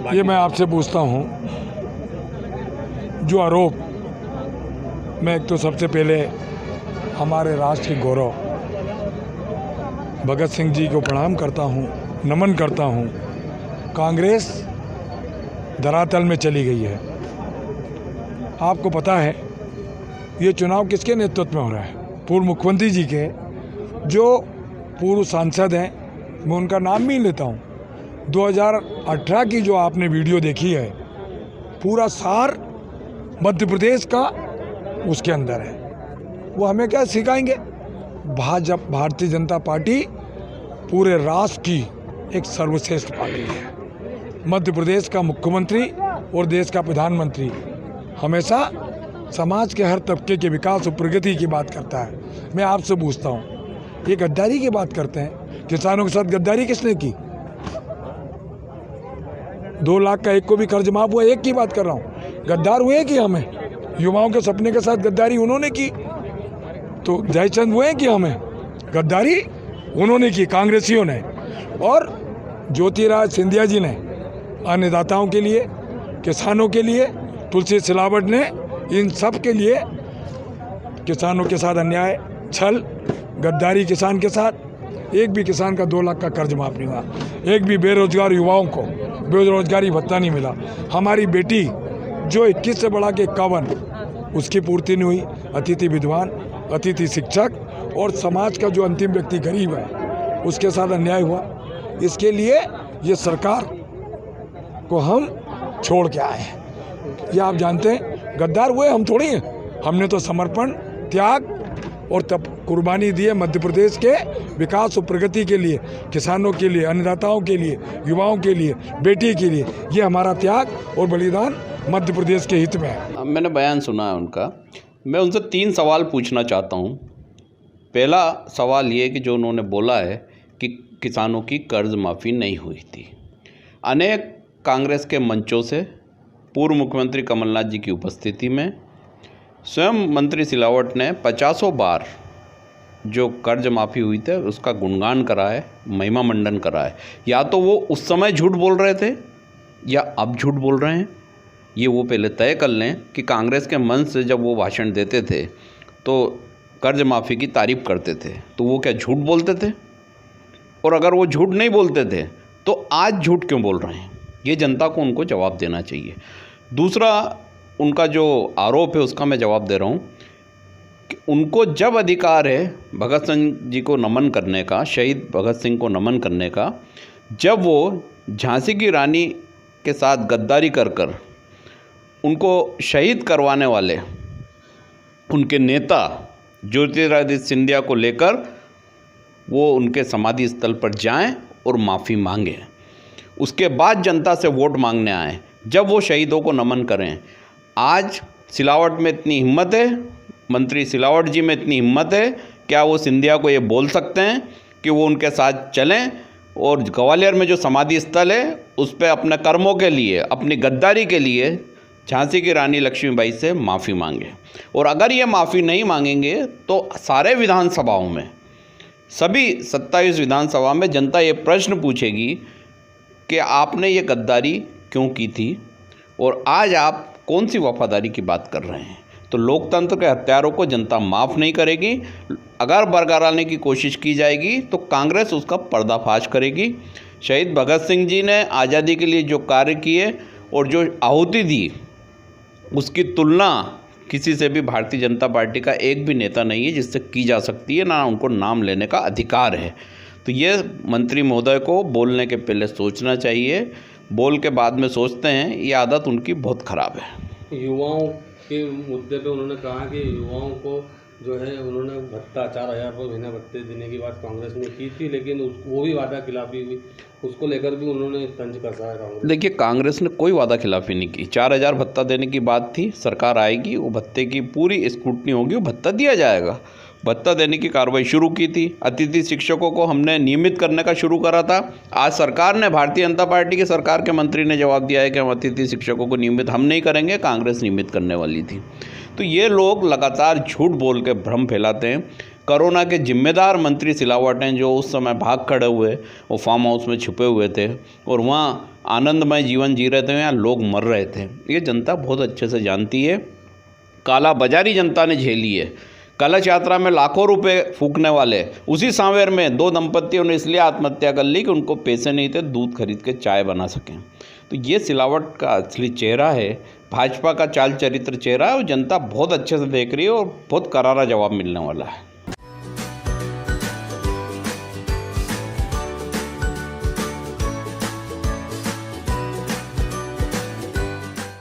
ये मैं आपसे पूछता हूँ, जो आरोप, मैं एक तो सबसे पहले हमारे राष्ट्र के गौरव भगत सिंह जी को प्रणाम करता हूँ, नमन करता हूँ। कांग्रेस धरातल में चली गई है। आपको पता है ये चुनाव किसके नेतृत्व में हो रहा है? पूर्व मुख्यमंत्री जी के, जो पूर्व सांसद हैं, मैं उनका नाम भी लेता हूँ। 2018 की जो आपने वीडियो देखी है, पूरा सार मध्य प्रदेश का उसके अंदर है। वो हमें क्या सिखाएंगे? भारतीय जनता पार्टी पूरे राष्ट्र की एक सर्वश्रेष्ठ पार्टी है। मध्य प्रदेश का मुख्यमंत्री और देश का प्रधानमंत्री हमेशा समाज के हर तबके के विकास और प्रगति की बात करता है। मैं आपसे पूछता हूँ, ये गद्दारी की बात करते हैं। किसानों के साथ गद्दारी किसने की? 2 लाख का एक को भी कर्ज माफ हुआ, एक की बात कर रहा हूँ। गद्दार हुए कि हमें? युवाओं के सपने के साथ गद्दारी उन्होंने की। तो जयचंद हुए कि हमें? गद्दारी उन्होंने की, कांग्रेसियों ने। और ज्योतिराज सिंधिया जी ने अन्नदाताओं के लिए, किसानों के लिए, तुलसी सिलावट ने इन सब के लिए किसानों के साथ अन्याय, छल, गद्दारी किसान के साथ। एक भी किसान का 2 लाख का कर्ज माफ नहीं हुआ। एक भी बेरोजगार युवाओं को बेरोजगारी भत्ता नहीं मिला। हमारी बेटी जो 21 से बढ़ा के 51, उसकी पूर्ति नहीं हुई। अतिथि विद्वान, अतिथि शिक्षक और समाज का जो अंतिम व्यक्ति गरीब है, उसके साथ अन्याय हुआ। इसके लिए ये सरकार को हम छोड़ के आए हैं। ये आप जानते हैं, गद्दार हुए हम थोड़ी हैं। हमने तो समर्पण, त्याग और तब कुर्बानी दी है मध्य प्रदेश के विकास और प्रगति के लिए, किसानों के लिए, अन्नदाताओं के लिए, युवाओं के लिए, बेटी के लिए। ये हमारा त्याग और बलिदान मध्य प्रदेश के हित में है। मैंने बयान सुना है उनका। मैं उनसे 3 सवाल पूछना चाहता हूँ। पहला सवाल ये कि जो उन्होंने बोला है कि किसानों की कर्ज माफ़ी नहीं हुई थी। अनेक कांग्रेस के मंचों से पूर्व मुख्यमंत्री कमलनाथ जी की उपस्थिति में स्वयं मंत्री सिलावट ने 50 बार जो कर्ज माफ़ी हुई थे उसका गुणगान करा है, महिमा मंडन करा है। या तो वो उस समय झूठ बोल रहे थे या अब झूठ बोल रहे हैं। ये वो पहले तय कर लें कि कांग्रेस के मंच से जब वो भाषण देते थे तो कर्ज माफ़ी की तारीफ़ करते थे, तो वो क्या झूठ बोलते थे? और अगर वो झूठ नहीं बोलते थे तो आज झूठ क्यों बोल रहे हैं? ये जनता को उनको जवाब देना चाहिए। दूसरा, उनका जो आरोप है उसका मैं जवाब दे रहा हूँ कि उनको जब अधिकार है भगत सिंह जी को नमन करने का, शहीद भगत सिंह को नमन करने का, जब वो झांसी की रानी के साथ गद्दारी कर कर उनको शहीद करवाने वाले उनके नेता ज्योतिरादित्य सिंधिया को लेकर वो उनके समाधि स्थल पर जाएं और माफ़ी मांगें, उसके बाद जनता से वोट मांगने आए, जब वो शहीदों को नमन करें। आज सिलावट में इतनी हिम्मत है, मंत्री सिलावट जी में इतनी हिम्मत है, क्या वो सिंधिया को ये बोल सकते हैं कि वो उनके साथ चलें और ग्वालियर में जो समाधि स्थल है उस पर अपने कर्मों के लिए, अपनी गद्दारी के लिए झांसी की रानी लक्ष्मीबाई से माफ़ी मांगे? और अगर ये माफ़ी नहीं मांगेंगे तो सारे विधानसभाओं में, सभी 27 विधानसभा में जनता ये प्रश्न पूछेगी कि आपने ये गद्दारी क्यों की थी और आज आप कौन सी वफादारी की बात कर रहे हैं? तो लोकतंत्र के हत्यारों को जनता माफ़ नहीं करेगी। अगर बरगलाने की कोशिश की जाएगी तो कांग्रेस उसका पर्दाफाश करेगी। शहीद भगत सिंह जी ने आज़ादी के लिए जो कार्य किए और जो आहुति दी, उसकी तुलना किसी से भी भारतीय जनता पार्टी का एक भी नेता नहीं है जिससे की जा सकती है, ना उनको नाम लेने का अधिकार है। तो ये मंत्री महोदय को बोलने के पहले सोचना चाहिए, बोल के बाद में सोचते हैं, ये आदत उनकी बहुत ख़राब है। युवाओं के मुद्दे पे उन्होंने कहा कि युवाओं को जो है उन्होंने भत्ता 4,000 रुपये महीना भत्ते देने की बात कांग्रेस ने की थी, लेकिन वो भी वादा खिलाफी हुई, उसको लेकर भी उन्होंने तंज कसा है कांग्रेस। देखिए, कांग्रेस ने कोई वादा खिलाफी नहीं की। 4,000 भत्ता देने की बात थी, सरकार आएगी, वो भत्ते की पूरी स्क्रूटनी होगी, वो भत्ता दिया जाएगा। भत्ता देने की कार्रवाई शुरू की थी। अतिथि शिक्षकों को हमने नियमित करने का शुरू करा था। आज सरकार ने, भारतीय जनता पार्टी के सरकार के मंत्री ने जवाब दिया है कि हम अतिथि शिक्षकों को नियमित हम नहीं करेंगे, कांग्रेस नियमित करने वाली थी। तो ये लोग लगातार झूठ बोल के भ्रम फैलाते हैं। कोरोना के जिम्मेदार मंत्री सिलावट हैं, जो उस समय भाग खड़े हुए, वो फार्म हाउस में छुपे हुए थे और वहाँ आनंदमय जीवन जी रहे थे, यहाँ लोग मर रहे थे। ये जनता बहुत अच्छे से जानती है। काला बाजारी जनता ने झेली है। कलश यात्रा में लाखों रुपए फूकने वाले, उसी सांवेर में 2 दंपतियों ने इसलिए आत्महत्या कर ली कि उनको पैसे नहीं थे दूध खरीद के चाय बना सकें। तो ये सिलावट का असली चेहरा है, भाजपा का चाल चरित्र चेहरा है, और जनता बहुत अच्छे से देख रही है और बहुत करारा जवाब मिलने वाला है।